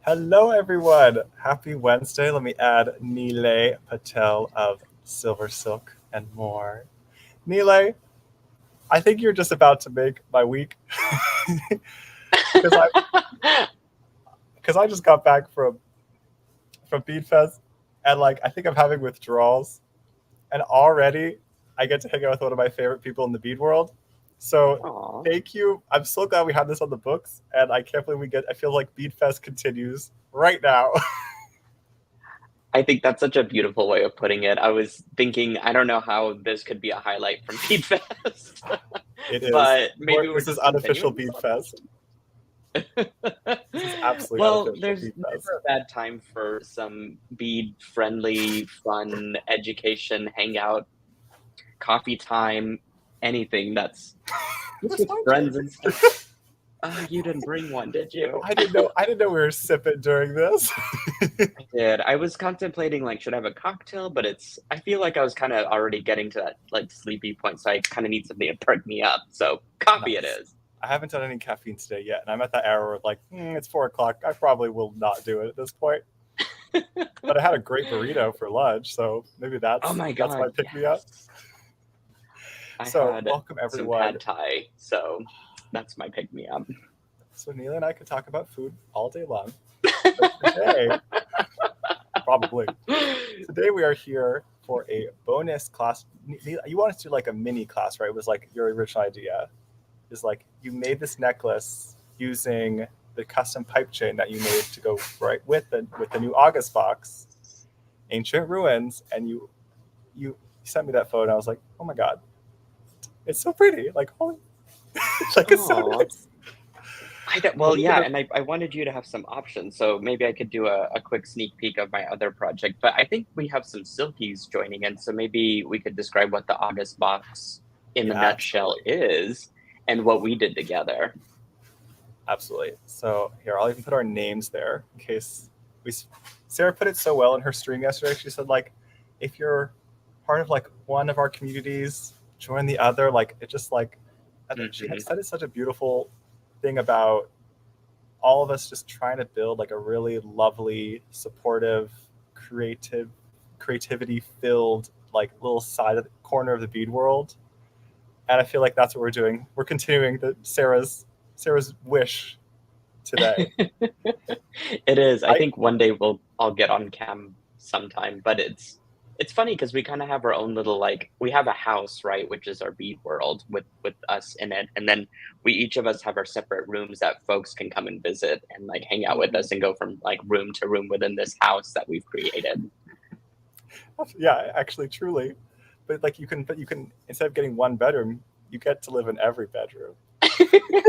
Hello, everyone. Happy Wednesday. Let me add Nealay Patel of SilverSilk and more. Nealay, I think you're just about to make my week because I just got back from Bead Fest, and I think I'm having withdrawals, and already I get to hang out with one of my favorite people in the bead world. So Aw. thank you. I'm so glad we had this on the books, and I can't believe I feel like Bead Fest continues right now. I think that's such a beautiful way of putting it. I was thinking, I don't know how this could be a highlight from Bead Fest, It is. but maybe we're This is just unofficial continuing the Bead Fest. celebration. This is absolutely Well, unofficial there's Bead Fest. never a bad time for some bead-friendly, fun education, hangout, coffee time, anything that's just Where's with my friends drink? and stuff. Oh, you didn't bring one, did you? I didn't know. I didn't know we were sipping during this. I did. I was contemplating like should I have a cocktail, but I feel like I was kind of already getting to that like sleepy point, so I kind of need something to perk me up. So coffee it Nice. is. I haven't done any caffeine today yet, and I'm at that hour where it's 4 o'clock. I probably will not do it at this point. But I had a great burrito for lunch, so maybe Oh that's my my God, pick me up. yes. I So had welcome some everyone. pad thai, so that's my pick me up. So Neil and I could talk about food all day long, but today probably today we are here for a bonus class. You wanted to do like a mini class, right? It was like your original idea. Is like you made this necklace using the custom pipe chain that you made to go right with the new August box, Ancient Ruins, and you sent me that photo. And I was like, oh my god, it's so pretty. Like holy, it's so Oh, nice. But well, we're yeah, gonna and I wanted you to have some options, so maybe I could do a quick sneak peek of my other project. But I think we have some silkies joining in, so maybe we could describe what the August box in the yeah, nutshell absolutely, is and what we did together. absolutely. So here, I'll even put our names there in case we. Sarah put it so well in her stream yesterday. She said if you're part of one of our communities, join the other. Like it just she had Hmm. said it's such a beautiful thing about all of us just trying to build a really lovely, supportive, creative, creativity filled little side of the corner of the bead world. And I feel like that's what we're doing. We're continuing Sarah's wish today. It is. I I think one day I'll get on cam sometime, but it's funny because we kind of have our own little like we have a house, right, which is our bead world with us in it, and then we each of us have our separate rooms that folks can come and visit and like hang out with us and go from like room to room within this house that we've created. yeah, actually truly. But you can instead of getting one bedroom, you get to live in every bedroom.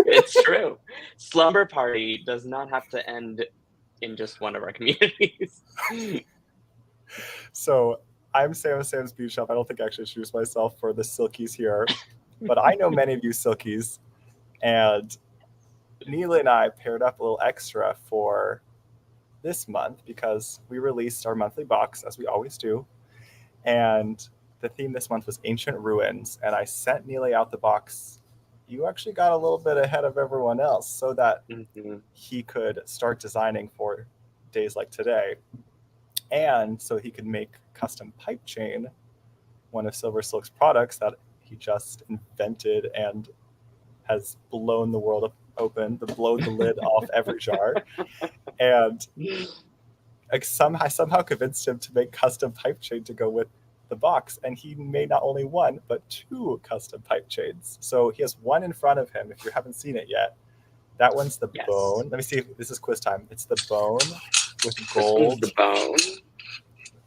It's true. Slumber party does not have to end in just one of our communities. So I'm Sam of Sam's Beach Shop. I don't think I actually introduced myself for the Silkies here, but I know many of you Silkies, and Neela and I paired up a little extra for this month because we released our monthly box as we always do, and the theme this month was Ancient Ruins, and I sent Neela out the box. You actually got a little bit ahead of everyone else so that Mhm. he could start designing for days like today, and so he could make custom pipe chain, one of SilverSilk's products that he just invented and has blown the world open, blown the lid off every jar. And I somehow convinced him to make custom pipe chain to go with the box, and he made not only one but two custom pipe chains. So he has one in front of him. If you haven't seen it yet, that one's the Yes. bone. Let me see if this is quiz time. It's the bone with This one's the bone.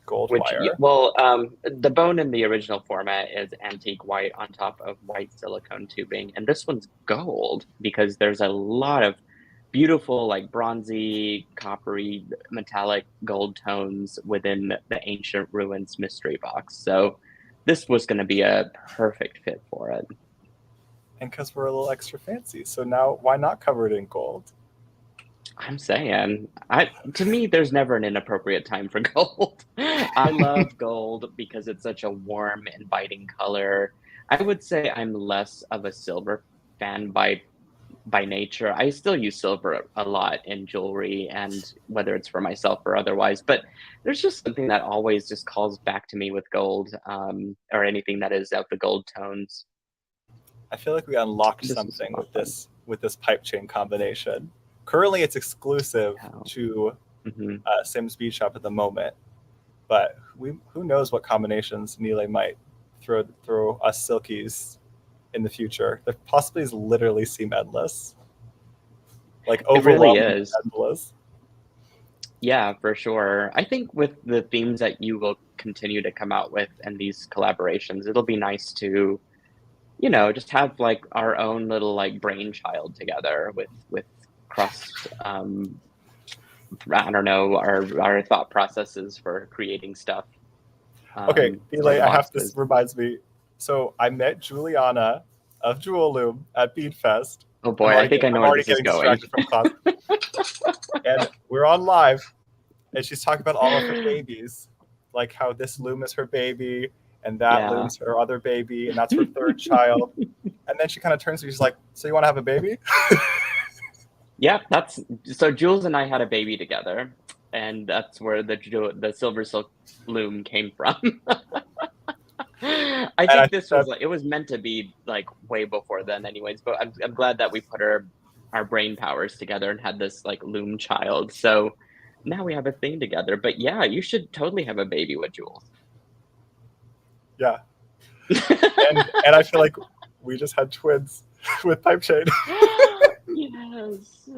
gold Which, wire. well, the bone in the original format is antique white on top of white silicone tubing, and this one's gold because there's a lot of beautiful, like bronzy, coppery, metallic gold tones within the Ancient Ruins mystery box. So this was going to be a perfect fit for it. And because we're a little extra fancy, so now why not cover it in gold? I'm saying, to me, there's never an inappropriate time for gold. I love gold because it's such a warm, inviting color. I would say I'm less of a silver fan by by nature. I still use silver a lot in jewelry, and whether it's for myself or otherwise, but there's just something that always just calls back to me with gold, or anything that is of the gold tones. I feel like we unlocked This was something a lot of fun. with this pipe chain combination. Currently, it's exclusive Yeah. to Hmm. Sim's Bead Shop at the moment, but who knows what combinations Nealay might throw us silkies in the future. The possibilities literally seem endless, like It really overwhelmingly is. endless. Yeah, for sure. I think with the themes that you will continue to come out with and these collaborations, it'll be nice to, just have like our own little like brainchild together with cross, I don't know, our thought processes for creating stuff, Okay, for Nealay, the I have this boxes. reminds me. So I met Juliana of Jewel Loom at Bead Fest. Oh boy, I think I know I'm where already this is getting going. distracted from class, and we're on live, and she's talking about all of her babies, like how this loom is her baby, and that Yeah. loom's her other baby, and that's her third child. And then she kind of turns to me, she's like, "So you want to have a baby?" Yeah, that's so Jules and I had a baby together, and that's where the Silver Silk loom came from. I And I think think this was that like it was meant to be like way before then anyways, but I'm glad that we put our brain powers together and had this like loom child. So now we have a thing together. But yeah, you should totally have a baby with Jules. yeah, and I feel like we just had twins with pipe chain. Yes.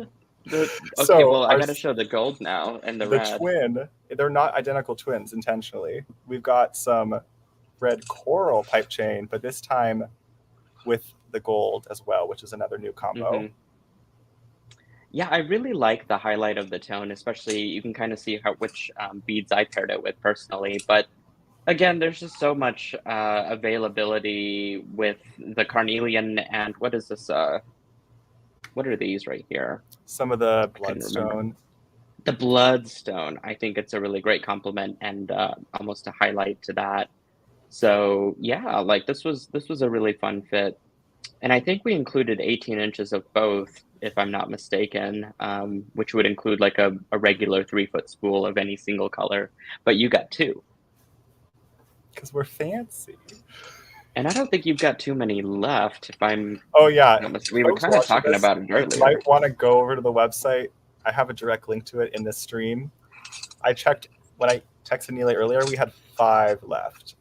Okay, So well, I our got to show the gold now and the the red. twin, they're not identical twins intentionally. We've got some red coral pipe chain, but this time with the gold as well, which is another new combo. Hmm. Yeah, I really like the highlight of the tone, especially you can kind of see which beads I paired it with personally. But again, there's just so much availability with the carnelian and what is this? What are these right here? Some of the I couldn't remember. bloodstone. The bloodstone. I think it's a really great compliment and almost a highlight to that. So yeah, like this was a really fun fit. And I think we included 18 inches of both, if I'm not mistaken, which would include like a regular 3-foot spool of any single color. But you got two. Because we're fancy. And I don't think you've got too many left, if I'm Oh yeah, not we were folks kind of watching talking this, about it you earlier. might want to go over to the website. I have a direct link to it in this stream. I checked when I texted Nealay earlier. We had 5 left,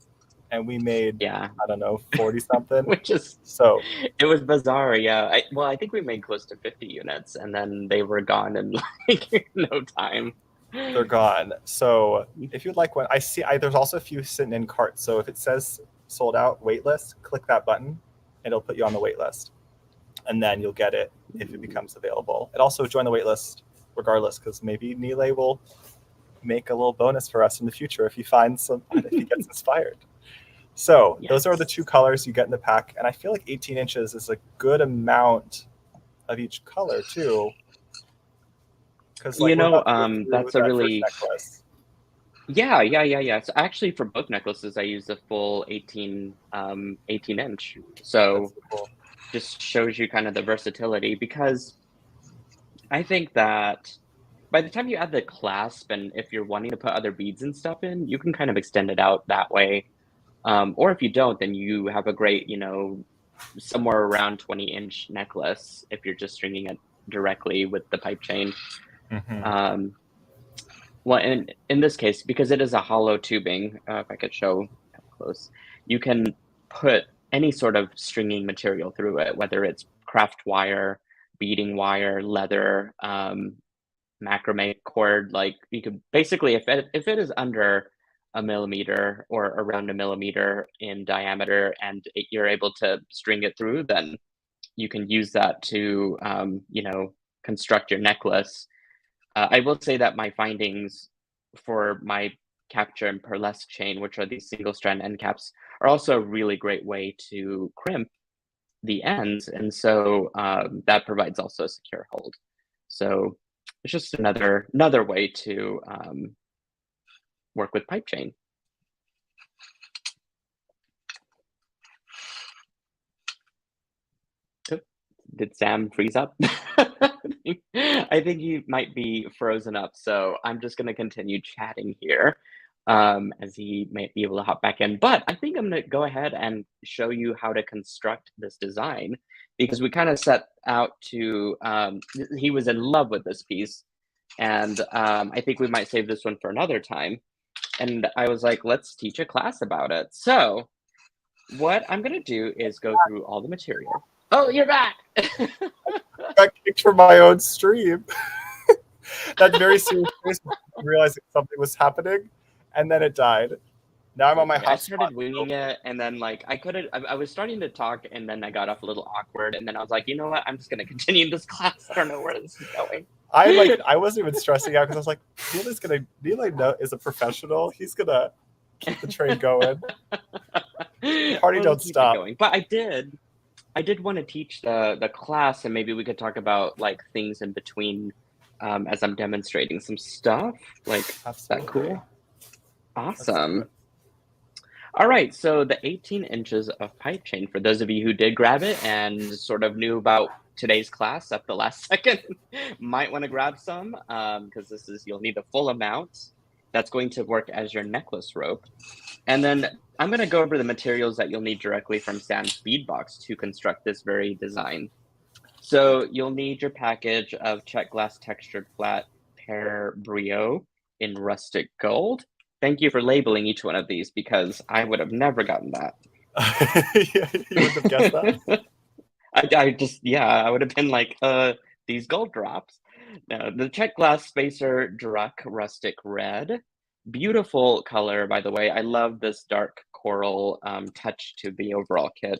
and we made, Yeah, I don't know, 40 something. which is So it was bizarre. Yeah, well, I think we made close to 50 units, and then they were gone in like no time. they're gone. So if you'd like one, I see. There's also a few sitting in carts. So if it says sold out wait list, click that button, and it'll put you on the wait list, and then you'll get it if it becomes available. And also join the wait list regardless, because maybe Nealay will make a little bonus for us in the future if he finds some, if he gets inspired. So those are the 2 Yes. colors you get in the pack, and I feel like 18 inches is a good amount of each color too, because like we're about to go through That's a that first really necklace. yeah. So actually, for both necklaces, I used a full 18 inch. That's So so cool. just shows you kind of the versatility because I think that by the time you add the clasp and if you're wanting to put other beads and stuff in, you can kind of extend it out that way. Or if you don't, then you have a great, somewhere around 20-inch necklace if you're just stringing it directly with the pipe chain. Mm-hmm. Um, well, in this case, because it is a hollow tubing, if I could show up close, you can put any sort of stringing material through it, whether it's craft wire, beading wire, leather, macrame cord. Like you could basically, if it is under a millimeter or around a millimeter in diameter, and you're able to string it through, then you can use that to, construct your necklace. I will say that my findings for my capture and pearlesque chain, which are these single strand end caps, are also a really great way to crimp the ends. And so that provides also a secure hold. So it's just another way to work with pipe chain. So Did Sam freeze up? I think he might be frozen up, so I'm just gonna continue chatting here, as he might be able to hop back in. But I think I'm gonna go ahead and show you how to construct this design, because we kind of set out to, he was in love with this piece, and I think we might save this one for another time. And I was like, let's teach a class about it. So what I'm gonna do is go through all the material. Oh, you're back. Got kicked from my own stream. That very serious face, realizing something was happening, and then it died. Now I'm on my Okay, I hotspot. started winging it, and then like I was starting to talk, and then I got off a little awkward, and then I was like, you know what? I'm just gonna continue this class. I don't know where this is going. I wasn't even stressing out because I was like, Nealay is a professional. He's gonna keep the train going. Party Well, don't keep it stop. going. But I did want to teach the class, and maybe we could talk about like things in between, as I'm demonstrating some stuff. Like, is that cool? Awesome. All right, so the 18 inches of pipe chain, for those of you who did grab it and sort of knew about today's class at the last second, might want to grab some, because you'll need the full amount. That's going to work as your necklace rope. And then I'm going to go over the materials that you'll need directly from Sam's bead box to construct this very design. So you'll need your package of check glass textured flat pear brio in rustic gold. Thank you for labeling each one of these, because I would have never gotten that. Yeah, you wouldn't have guessed that. I would have been like, these gold drops. No, the check glass spacer Druck rustic red. Beautiful color, by the way. I love this dark coral touch to the overall kit.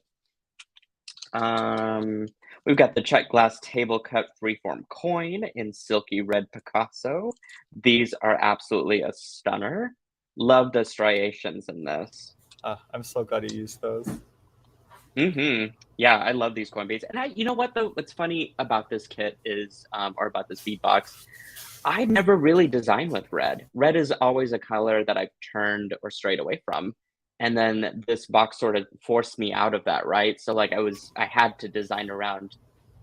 We've got the check glass table cut freeform coin in silky red Picasso. These are absolutely a stunner. Love the striations in this. I'm so glad you used those. Yeah, I love these coin beads. And you know what though? What's funny about this kit is, or about this bead box, I never really designed with red. Red is always a color that I've turned or strayed away from. And then this box sort of forced me out of that, right? So like I had to design around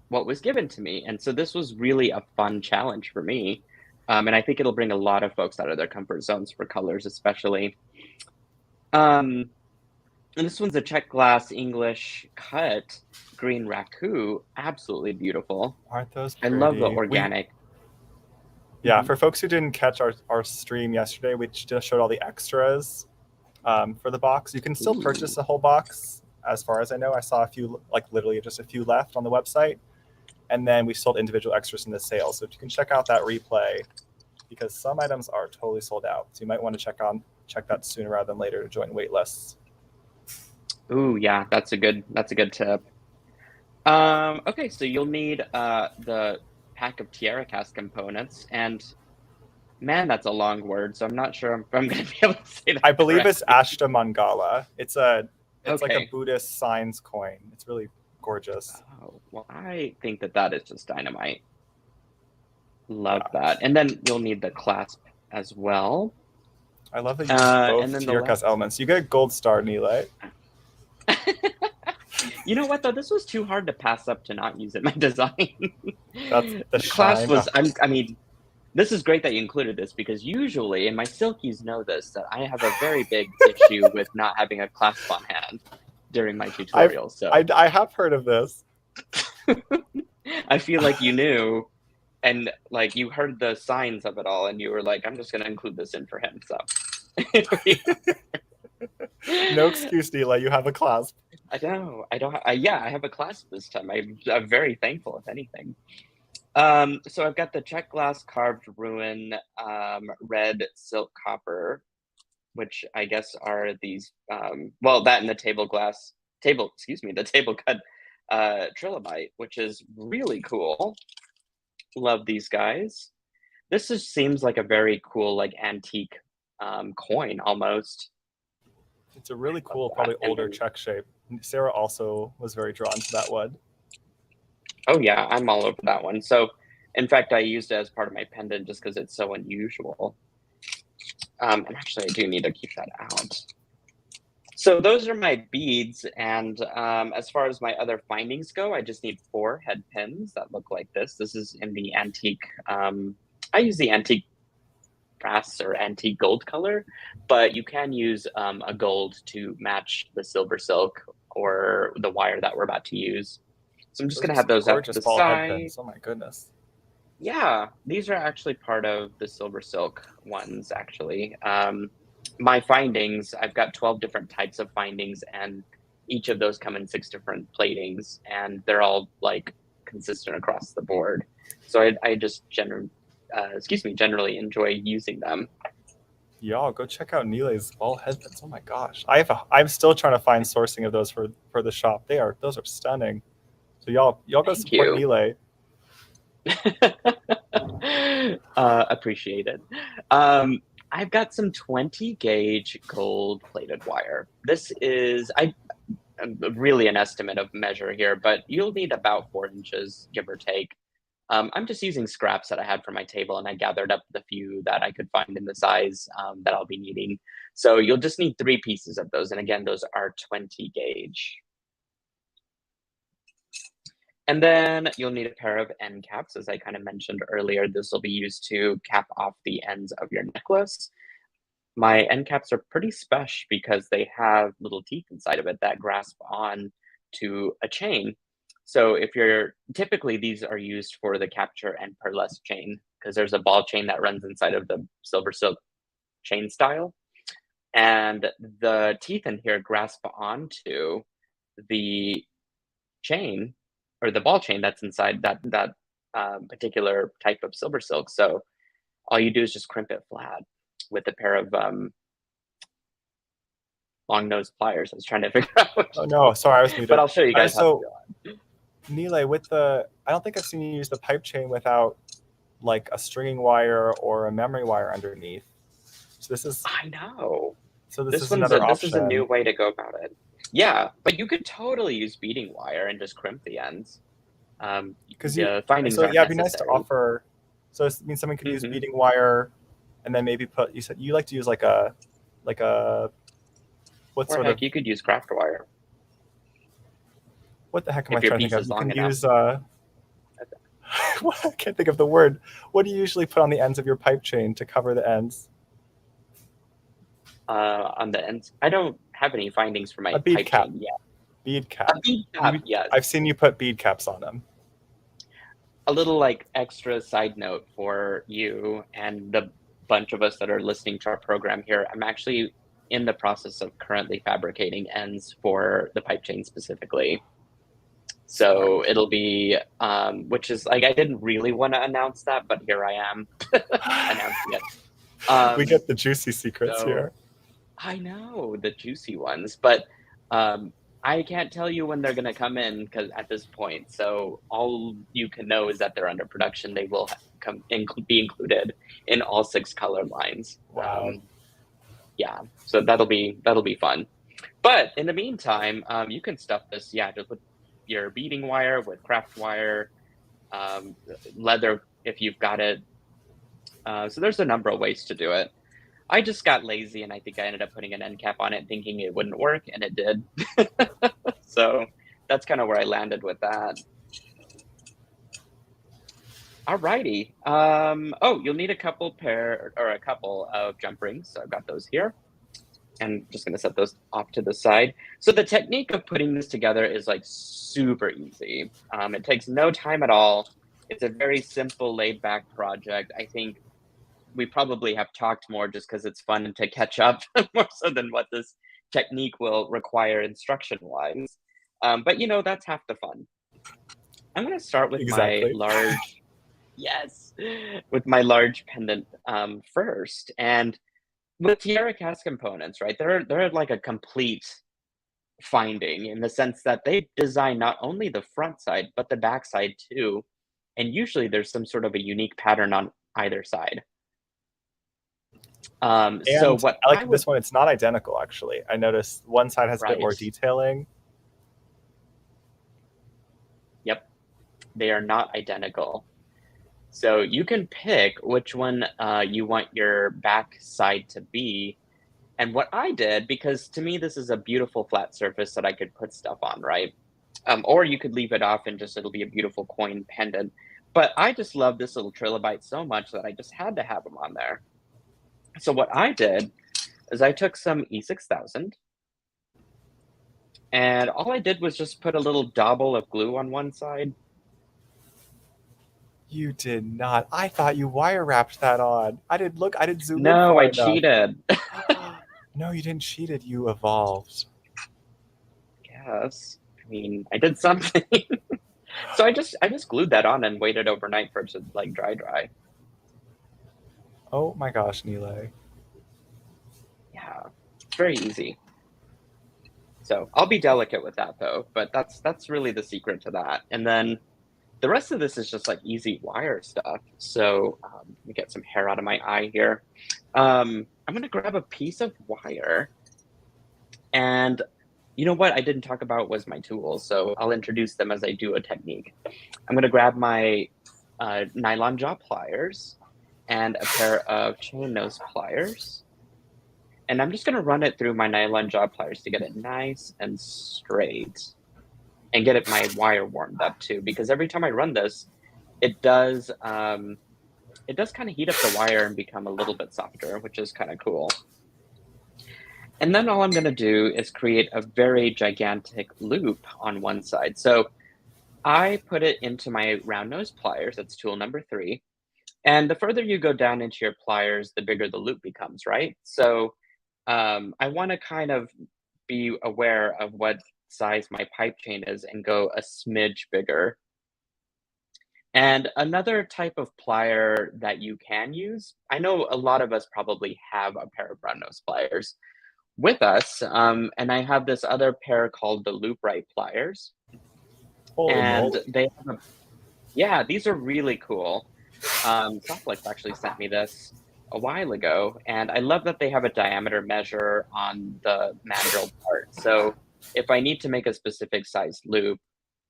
what was given to me. And so this was really a fun challenge for me. And I think it'll bring a lot of folks out of their comfort zones for colors, especially. And this one's a check glass English cut green raku. Absolutely beautiful. Aren't those pretty? I love the organic. Yeah, for folks who didn't catch our stream yesterday, we just showed all the extras for the box. You can still purchase the whole box, as far as I know. I saw a few, like literally just a few left on the website. And then we sold individual extras in the sale. So if you can check out that replay, because some items are totally sold out. So you might want to check that sooner rather than later to join wait lists. Ooh, yeah, that's a good tip. Okay, so you'll need the pack of tiara cast components, and man, that's a long word, so I'm not sure if I'm going to be able to say that. I believe it's Ashta Mangala. It's okay. Like a Buddhist signs coin. It's really gorgeous. Oh, well, I think that is just dynamite. Love that. And then you'll need the clasp as well. I love that you use both tiara cast elements. You get a gold star, Nealay. You know what though? This was too hard to pass up to not use in my design. That's the clasp was. I mean, this is great that you included this, because usually, and my silkies know this, that I have a very big issue with not having a clasp on hand during my tutorials. So I have heard of this. I feel like you knew, and like you heard the signs of it all, and you were like, "I'm just going to include this in for him." So. No excuse, Nealay. You have a clasp. I know. I have a clasp this time. I'm very thankful, if anything. So I've got the check glass carved ruin red silk copper, which I guess are these. Well, that and the the table cut trilobite, which is really cool. Love these guys. This just seems like a very cool, like antique coin almost. It's a really cool, probably older check shape. Sarah also was very drawn to that one. Oh yeah, I'm all over that one. So, in fact, I used it as part of my pendant just because it's so unusual. And actually, I do need to keep that out. So those are my beads, and as far as my other findings go, I just need 4 head pins that look like this. This is in the antique. I use the antique brass or antique gold color, but you can use a gold to match the silver silk or the wire that we're about to use. So I'm just Those going are to have some those out to gorgeous the ball head side. pins. Oh my goodness. Yeah, these are actually part of the SilverSilk ones, actually. My findings, I've got 12 different types of findings, and each of those come in 6 different platings, and they're all like consistent across the board. So I just generally enjoy using them. Y'all go check out Nealay's ball head pins. Oh my gosh. I'm still trying to find sourcing of those for the shop. Those are stunning. So y'all go Thank support you. Nealay. Appreciated. I've got some 20 gauge gold plated wire. This is really an estimate of measure here, but you'll need about 4 inches, give or take. I'm just using scraps that I had from my table, and I gathered up the few that I could find in the size that I'll be needing. So you'll just need 3 pieces of those, and again, those are 20 gauge. And then you'll need a pair of end caps, as I kind of mentioned earlier. This will be used to cap off the ends of your necklace. My end caps are pretty special because they have little teeth inside of it that grasp on to a chain. So if you're typically these are used for the capture and pearlescent chain because there's a ball chain that runs inside of the silver silk chain style, and the teeth in here grasp onto the chain or the ball chain that's inside that particular type of silver silk. So all you do is just crimp it flat with a pair of long nose pliers. I was trying to figure out what Oh no, sorry, I was muted. but I'll show you guys how to So do it. Nealay, I don't think I've seen you use the pipe chain without like a stringing wire or a memory wire underneath. So I know. this is another This is a new option. way to go about it. Yeah, but you could totally use beading wire and just crimp the ends. The findings aren't It'd be nice to necessary. offer. So it means someone could use Mhm. beading wire, and then maybe put. You said you like to use like a what Or sort of heck, you could use craft wire what the heck am I if your trying to think piece of? is You long can enough. use I can't think of the word. What do you usually put on the ends of your pipe chain to cover the ends? On the ends. I don't have any findings for my A bead pipe cap. chain yet. Bead cap. A bead cap, yes. I've seen you put bead caps on them. A little like extra side note for you and the bunch of us that are listening to our program here. I'm actually in the process of currently fabricating ends for the pipe chain specifically. So it'll be, which is like, I didn't really want to announce that, but here I am announcing it. We get the juicy secrets So here. I know the juicy ones, but I can't tell you when they're going to come in because at this point, so all you can know is that they're under production. They will be included in all 6 color lines. Wow. Yeah, so that'll be fun. But in the meantime, you can stuff this, just with your beading wire, with craft wire, leather if you've got it. So there's a number of ways to do it. I just got lazy and I think I ended up putting an end cap on it thinking it wouldn't work, and it did. So that's kind of where I landed with that. Alrighty. Oh, you'll need a couple of jump rings. So I've got those here. And just going to set those off to the side. So the technique of putting this together is like super easy. It takes no time at all. It's a very simple, laid back project. I think we probably have talked more just because it's fun to catch up more so than what this technique will require instruction wise. But that's half the fun. I'm going to start with Exactly. with my large pendant first. And with tiara cast components, right? They're like a complete finding in the sense that they design not only the front side but the back side too, and usually there's some sort of a unique pattern on either side. So what I like this one. It's not identical, actually. I noticed one side has a bit more detailing. Yep, they are not identical. So you can pick which one you want your back side to be, And what I did, because to me, this is a beautiful flat surface that I could put stuff on, right? Or you could leave it off and just it'll be a beautiful coin pendant. But I just love this little trilobite so much that I just had to have them on there. So what I did is I took some E6000 and all I did was just put a little dauble of glue on one side. You did not. I thought you wire wrapped that on. I didn't look. I didn't zoom in No, far I enough. cheated. No, you didn't cheat it. You evolved. Yes. I mean, I did something. So I just glued that on and waited overnight for it to like dry. Oh my gosh, Nealay. Yeah, it's very easy. So I'll be delicate with that though, but that's really the secret to that. And then the rest of this is just like easy wire stuff. So let me get some hair out of my eye here. I'm gonna grab a piece of wire, and you know what I didn't talk about was my tools. So I'll introduce them as I do a technique. I'm gonna grab my nylon jaw pliers and a pair of chain nose pliers. And I'm just gonna run it through my nylon jaw pliers to get it nice and straight and get my wire warmed up too, because every time I run this, it does kind of heat up the wire and become a little bit softer, which is kind of cool. And then all I'm gonna do is create a very gigantic loop on one side. So I put it into my round nose pliers, that's tool number 3. And the further you go down into your pliers, the bigger the loop becomes, right? So I want to kind of be aware of what size my pipe chain is and go a smidge bigger. And another type of plier that you can use, I know a lot of us probably have a pair of round nose pliers with us, and I have this other pair called the Loop Right pliers. Holy And moly. they have yeah, these are really cool. Softflex actually sent me this a while ago, and I love that they have a diameter measure on the mandrel part. So if I need to make a specific sized loop,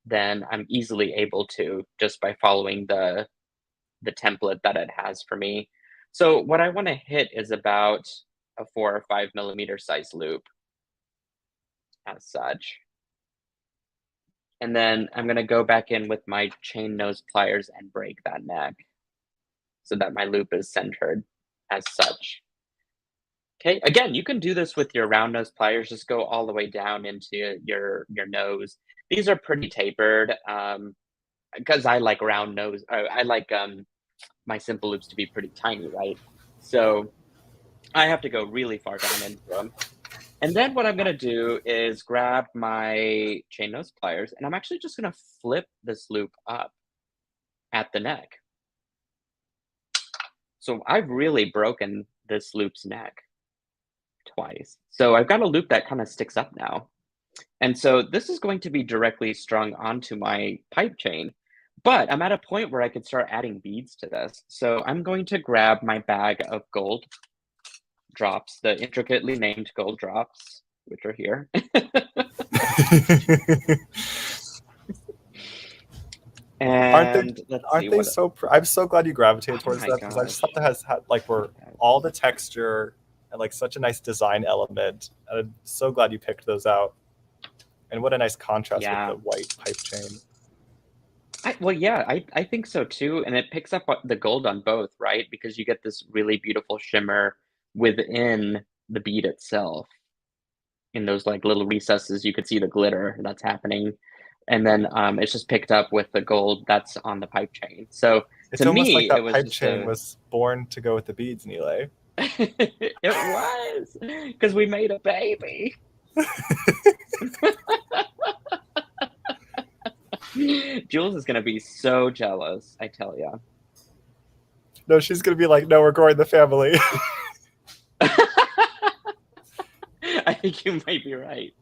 then I'm easily able to just by following the template that it has for me. So what I want to hit is about a 4 or 5 millimeter size loop as such. And then I'm going to go back in with my chain nose pliers and break that neck so that my loop is centered as such. Okay, again, you can do this with your round nose pliers, just go all the way down into your nose. These are pretty tapered because I like round nose. I like my simple loops to be pretty tiny, right? So I have to go really far down into them. And then what I'm gonna do is grab my chain nose pliers, and I'm actually just gonna flip this loop up at the neck. So I've really broken this loop's neck twice. So I've got a loop that kind of sticks up now. And so this is going to be directly strung onto my pipe chain, but I'm at a point where I could start adding beads to this. So I'm going to grab my bag of gold drops, the intricately named gold drops, which are here. And let's see Aren't they what. so? I'm so glad you gravitated Oh towards my that because I just thought gosh. that has had like were all the texture and like such a nice design element. And I'm so glad you picked those out. And what a nice contrast with Yeah. the white pipe chain. Well, yeah, I think so too. And it picks up the gold on both, right? Because you get this really beautiful shimmer within the bead itself. In those like little recesses, you could see the glitter that's happening. And then it's just picked up with the gold that's on the pipe chain. So It's to almost like me, it that was pipe just chain a. was born to go with the beads, Nealay. It was because we made a baby. Jules is gonna be so jealous, I tell you. No, she's gonna be like, no, we're growing the family. I think you might be right.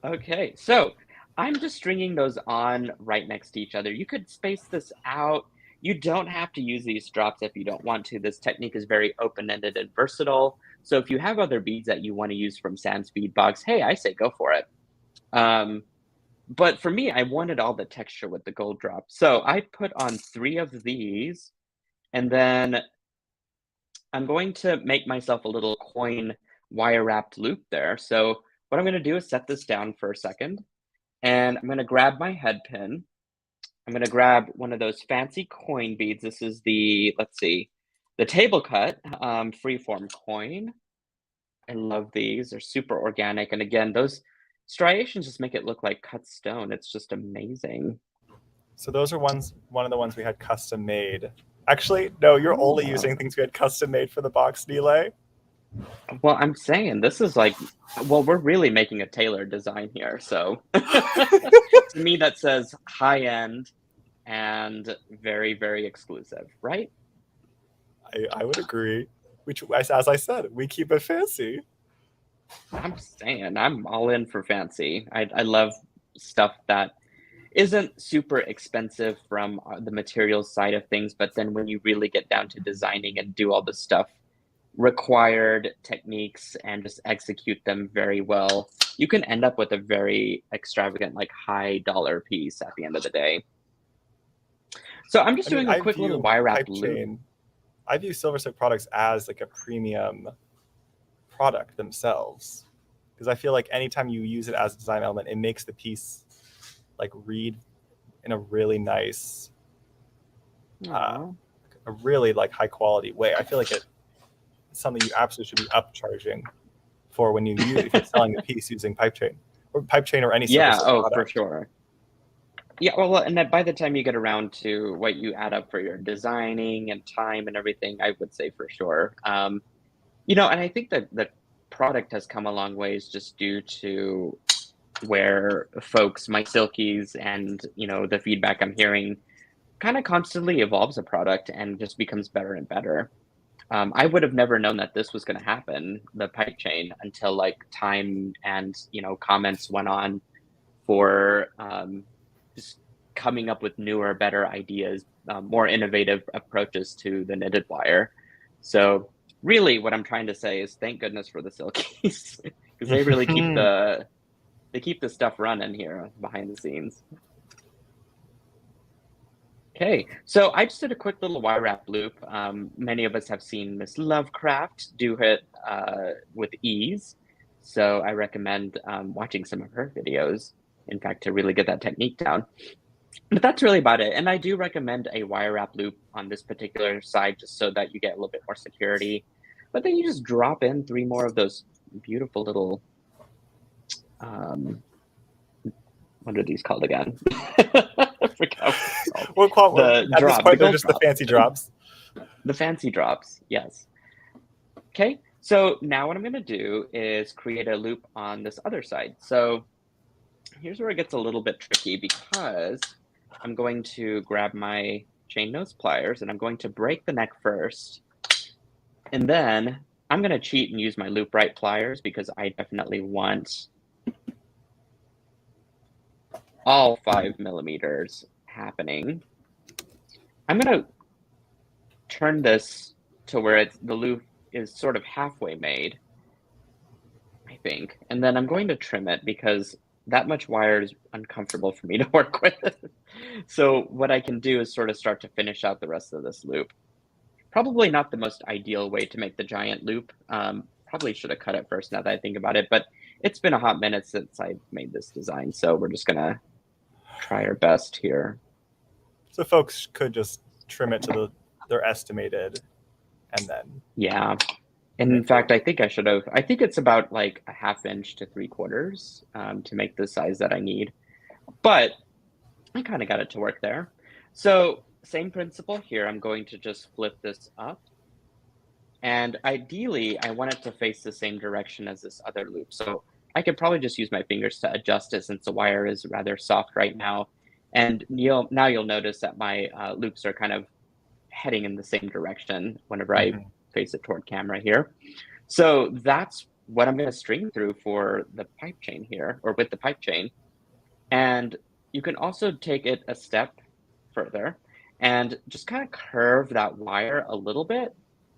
Okay, so I'm just stringing those on right next to each other. You could space this out. You don't have to use these drops if you don't want to. This technique is very open-ended and versatile. So if you have other beads that you want to use from Sam's Bead Box, hey, I say go for it. But for me, I wanted all the texture with the gold drop. So I put on 3 of these, and then I'm going to make myself a little coin wire wrapped loop there. So what I'm going to do is set this down for a second, and I'm going to grab my head pin. I'm going to grab one of those fancy coin beads. This is the, let's see, the table cut freeform coin. I love these. They're super organic. And again, those striations just make it look like cut stone. It's just amazing. So those are one of the ones we had custom made. Actually, no, you're only Oh. using things we had custom made for the box, Nealay. Well, I'm saying this is like, well, we're really making a tailored design here. So to me, that says high end and very, very exclusive, right? I would agree. Which, as I said, we keep it fancy. I'm saying I'm all in for fancy. I love stuff that isn't super expensive from the materials side of things, but then when you really get down to designing and do all the stuff required techniques and just execute them very well, you can end up with a very extravagant, like high dollar piece at the end of the day. So I'm just doing a quick little wire wrap loop. I view SilverSilk products as like a premium product themselves, because I feel like anytime you use it as a design element, it makes the piece like read in a really nice, a really like high quality way. I feel like it's something you absolutely should be upcharging for when you use if you're selling the piece using pipe chain or any yeah. Oh, product. for sure. Yeah, well, and then by the time you get around to what you add up for your designing and time and everything, I would say for sure. You know, and I think that the product has come a long ways just due to where folks, my silkies, and you know, the feedback I'm hearing kind of constantly evolves a product and just becomes better and better. I would have never known that this was going to happen, the pipe chain, until like time and you know comments went on for just coming up with newer, better ideas, more innovative approaches to the knitted wire. So really, what I'm trying to say is thank goodness for the silkies because they really keep the stuff running here behind the scenes. Okay, so I just did a quick little wire wrap loop. Many of us have seen Miss Lovecraft do it with ease, so I recommend watching some of her videos, in fact, to really get that technique down. But that's really about it. And I do recommend a wire wrap loop on this particular side just so that you get a little bit more security. But then you just drop in 3 more of those beautiful little, what are these called again? I forgot what it's called. At this point, they're just the fancy drops. The fancy drops, yes. Okay, so now what I'm going to do is create a loop on this other side. So here's where it gets a little bit tricky because I'm going to grab my chain nose pliers and I'm going to break the neck first. And then I'm going to cheat and use my loop right pliers because I definitely want all 5 millimeters happening. I'm going to turn this to where the loop is sort of halfway made, I think. And then I'm going to trim it because that much wire is uncomfortable for me to work with. So what I can do is sort of start to finish out the rest of this loop. Probably not the most ideal way to make the giant loop. Probably should have cut it first now that I think about it, but it's been a hot minute since I made this design. So we're just gonna try our best here. So folks could just trim it to their estimated and then. Yeah. And in fact, I think I should have, I think it's about like a 1/2 inch to 3/4 to make the size that I need. But I kind of got it to work there. So same principle here. I'm going to just flip this up. And ideally, I want it to face the same direction as this other loop. So I could probably just use my fingers to adjust it since the wire is rather soft right now. And now you'll notice that my loops are kind of heading in the same direction whenever I face it toward camera here. So that's what I'm going to string through for the pipe chain here, or with the pipe chain. And you can also take it a step further and just kind of curve that wire a little bit.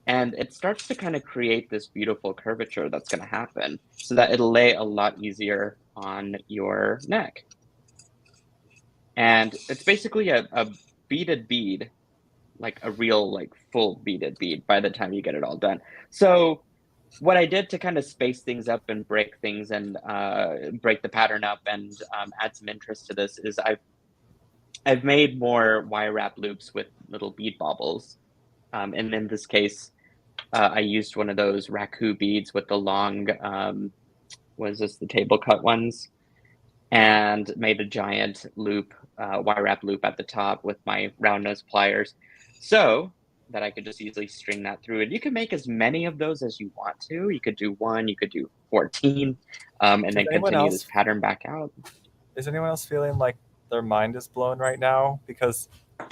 And it starts to kind of create this beautiful curvature that's going to happen so that it'll lay a lot easier on your neck. And it's basically a beaded bead like a real like full beaded bead by the time you get it all done. So what I did to kind of space things up and break things and break the pattern up and add some interest to this is I've made more wire wrap loops with little bead baubles, and in this case, I used one of those raku beads with the long, what is this, the table cut ones, and made a giant loop, wire wrap loop at the top with my round nose pliers, so that I could just easily string that through. And you can make as many of those as you want to. You could do 1, you could do 14, and then continue this pattern back out. Is anyone else feeling like their mind is blown right now? Because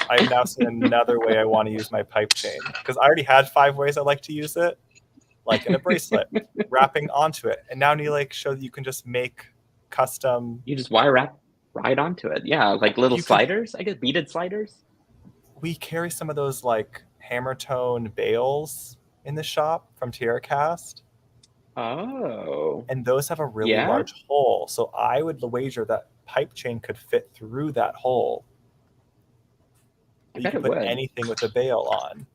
I've now seen another way I want to use my pipe chain. Because I already had 5 ways I like to use it, like in a bracelet, wrapping onto it. And now Nealay showed that you can just make custom. You just wire wrap right onto it. Yeah, like little sliders, I guess, beaded sliders. We carry some of those like hammer tone bales in the shop from TierraCast. Oh. And those have a really large hole. So I would wager that pipe chain could fit through that hole. You could put anything with a bale on.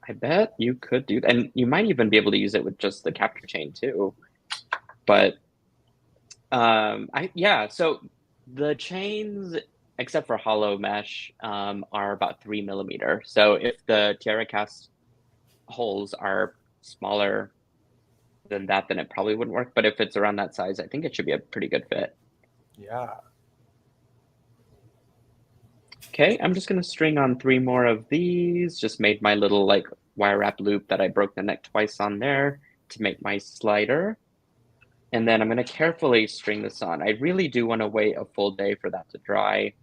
I bet you could do that. And you might even be able to use it with just the capture chain too. But so the chains, except for hollow mesh, are about 3 millimeter. So if the TierraCast holes are smaller than that, then it probably wouldn't work. But if it's around that size, I think it should be a pretty good fit. Yeah. Okay, I'm just gonna string on 3 more of these. Just made my little like wire wrap loop that I broke the neck twice on there to make my slider. And then I'm gonna carefully string this on. I really do want to wait a full day for that to dry.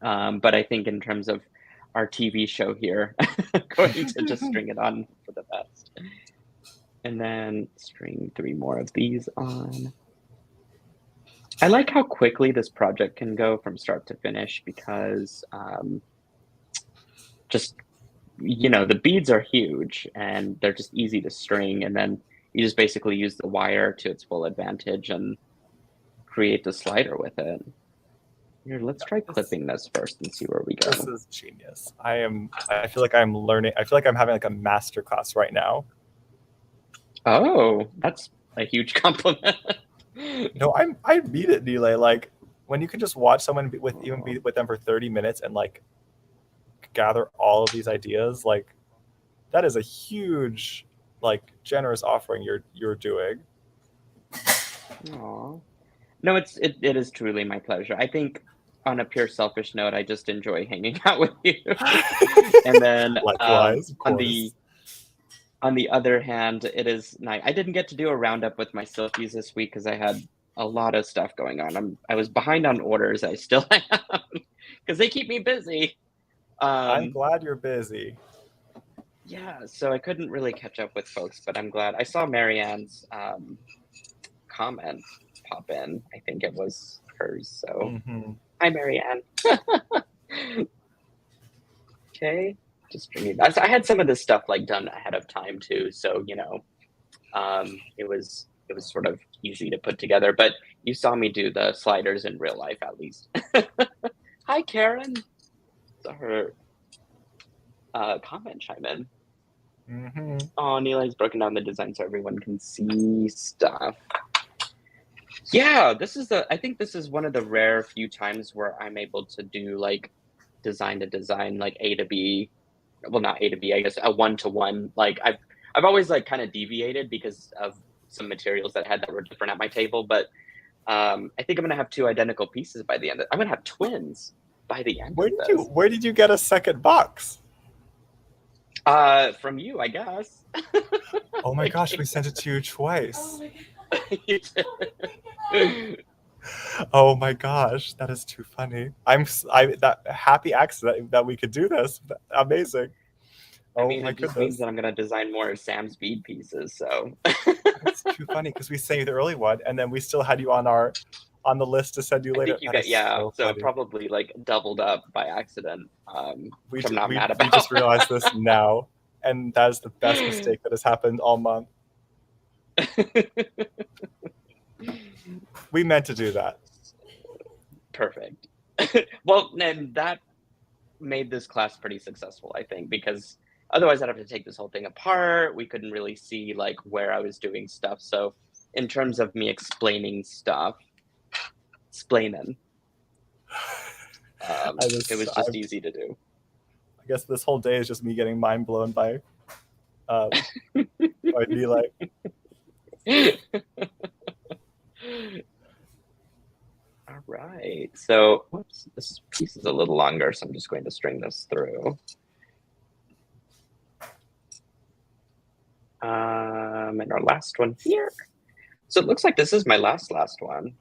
But I think in terms of our TV show here, I'm going to just string it on for the best. And then string 3 more of these on. I like how quickly this project can go from start to finish because just, you know, the beads are huge and they're just easy to string. And then you just basically use the wire to its full advantage and create the slider with it. Here, let's try clipping this first and see where we go. This is genius. I feel like I'm learning. I feel like I'm having like a master class right now. Oh, that's a huge compliment. No, I beat it, Nealay. Like when you can just watch someone be with them for 30 minutes and like gather all of these ideas, like that is a huge, like generous offering you're doing. Aww. No, it is truly my pleasure. I think on a pure selfish note, I just enjoy hanging out with you. And then likewise, on the other hand, it is nice. I didn't get to do a roundup with my silkies this week because I had a lot of stuff going on. I was behind on orders. I still am because they keep me busy. I'm glad you're busy. Yeah, so I couldn't really catch up with folks, but I'm glad. I saw Marianne's comment pop in. I think it was hers. So hi, Marianne. Okay. Just bringing that. I had some of this stuff like done ahead of time too, so you know, it was sort of easy to put together. But you saw me do the sliders in real life, at least. Hi, Karen. Saw her comment chime in. Oh, Nealay's broken down the design so everyone can see stuff. Yeah, I think this is one of the rare few times where I'm able to do like design to design, like A to B. Well, not A to B, I guess a 1-to-1. Like I've always like kind of deviated because of some materials that were different at my table, but I think I'm gonna have 2 identical pieces by the end. I'm gonna have twins by the end. Where did you get a second box? From you, I guess. Oh my gosh, we sent it to you twice. Oh my gosh, that is too funny. That happy accident that we could do this. Amazing. I mean, it just means that I'm gonna design more of Sam's bead pieces. So it's too funny because we saved the early one, and then we still had you on the list to send you later. So it probably like doubled up by accident. I'm not mad about. We just realized this now, and that is the best mistake that has happened all month. We meant to do that. Perfect. Well, then that made this class pretty successful, I think, because otherwise I'd have to take this whole thing apart. We couldn't really see like where I was doing stuff. So in terms of me explaining stuff, it was just easy to do. I guess this whole day is just me getting mind blown by Nealay. All right. So, whoops, this piece is a little longer, so I'm just going to string this through. And our last one here. So it looks like this is my last one.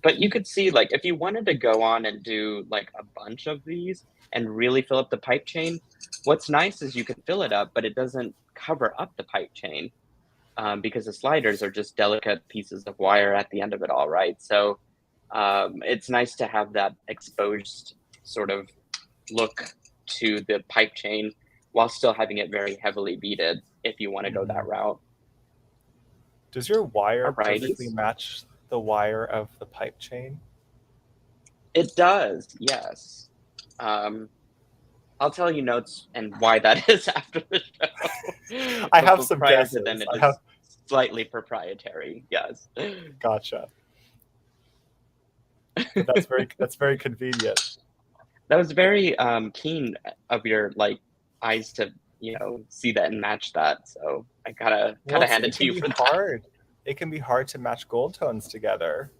But you could see, like, if you wanted to go on and do like a bunch of these and really fill up the pipe chain, what's nice is you can fill it up, but it doesn't cover up the pipe chain because the sliders are just delicate pieces of wire at the end of it all, right? So it's nice to have that exposed sort of look to the pipe chain while still having it very heavily beaded if you want to go that route. Does your wire perfectly match the wire of the pipe chain? It does, yes. I'll tell you notes and why that is after the show. I have some guesses. Then it is slightly proprietary, yes. Gotcha. That's very convenient. That was very keen of your like eyes to see that and match that. So I gotta hand it to you for that. It can be hard to match gold tones together.